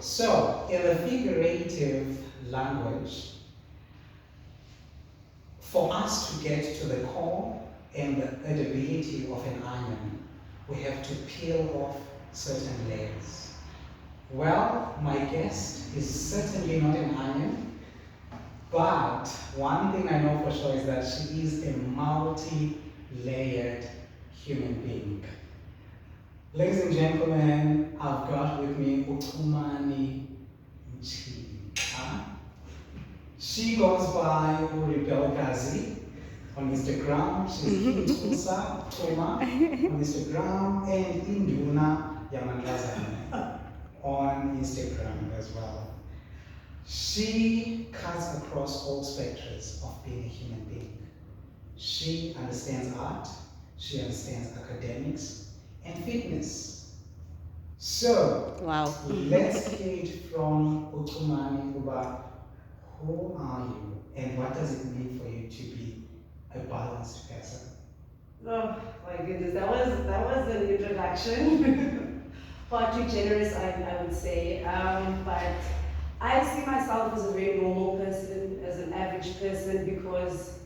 So, in the figurative language, for us to get to the core and the edibility of an onion, we have to peel off certain layers. Well, my guest is certainly not an onion, but one thing I know for sure is that she is a multi-layered human being. Ladies and gentlemen, I've got with me Chumani Mtshixa. She goes by Rebel Gazi on Instagram. She's Kintusa Toma on Instagram and Induna Yamandazane on Instagram as well. She cuts across all spectrums of being a human being. She understands art, she understands academics, and fitness. So, wow. Let's hear it from Chumani about who are you and what does it mean for you to be a balanced person? Oh my goodness, that was an introduction. Far too generous, I would say. But I see myself as a very normal person, as an average person, because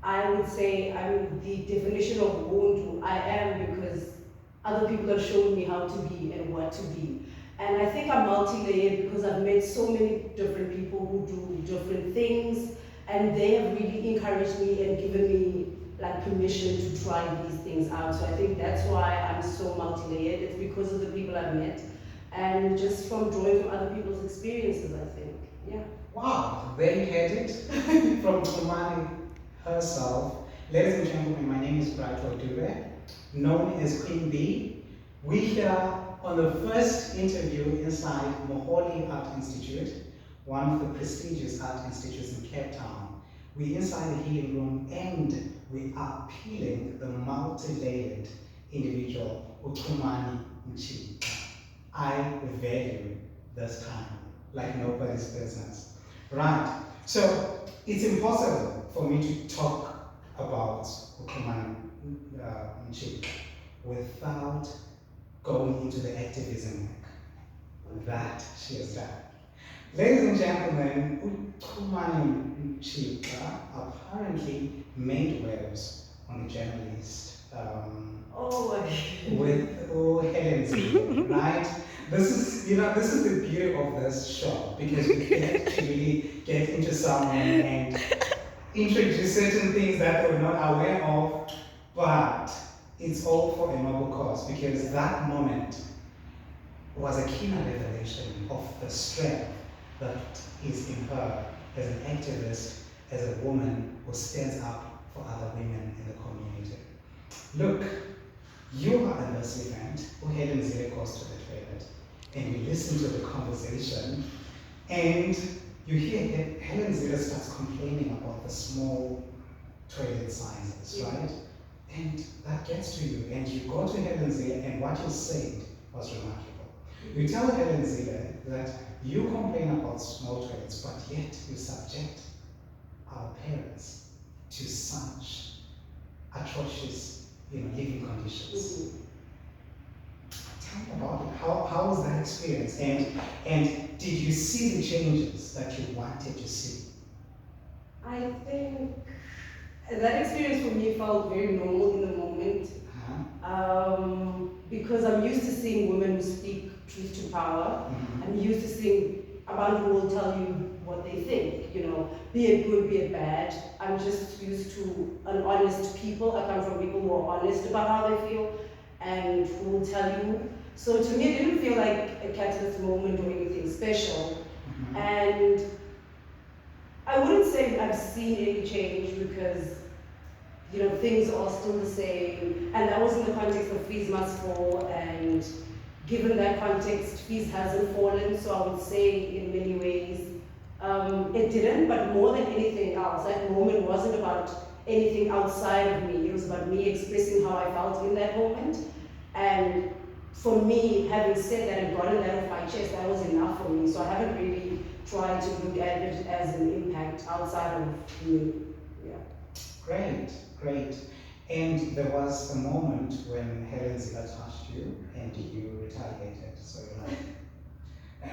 I would say I'm the definition of who I am because other people have shown me how to be and what to be. And I think I'm multi-layered because I've met so many different people who do different things, and they have really encouraged me and given me like permission to try these things out. So I think that's why I'm so multi-layered. It's because of the people I've met and just from drawing from other people's experiences, I think. Yeah. Wow, there you had it from Chumani herself. Ladies and gentlemen, my name is Bright Odube, known as Queen Bee. We're here on the first interview inside Moholi Art Institute, one of the prestigious art institutes in Cape Town. We're inside the healing room and we are peeling the multi-layered individual, Chumani Mtshixa. I value this time like nobody's business. Right, so it's impossible for me to talk about Chumani Mtshixa without going into the activism work that she has done. Ladies and gentlemen, Chumani Mtshixa apparently made waves on the journalist with Helen Zille, right? This is the beauty of this show because we get to really get into someone and introduce certain things that they were not aware of, but it's all for a noble cause because that moment was a keen revelation of the strength that is in her as an activist, as a woman who stands up for other women in the community. Look, you are in this event who Helen Zille goes to the toilet and you listen to the conversation and you hear Helen Zille starts complaining about the small toilet sizes, right? And that gets to you and you go to Helen Zille and what you said was remarkable. You tell Helen Zille that you complain about small toilets, but yet you subject our parents to such atrocious living conditions. Tell me about it. How was that experience? And did you see the changes that you wanted to see? I think that experience for me felt very normal in the moment. Because I'm used to seeing women who speak truth to power. I'm used to seeing a man who will tell you what they think, be it good, be it bad. I'm just used to an honest people. I come from people who are honest about how they feel and who will tell you. So to me, it didn't feel like a catalyst moment or anything special. And I wouldn't say I've seen any change because things are still the same, and that was in the context of fees must fall, and given that context, fees hasn't fallen, so I would say in many ways, it didn't, but more than anything else, that moment wasn't about anything outside of me, it was about me expressing how I felt in that moment, and for me, having said that and gotten that off my chest, that was enough for me, so I haven't really tried to look at it as an impact outside of me. Yeah. Great. And there was a moment when Helen Zille touched you and you retaliated. So you're like,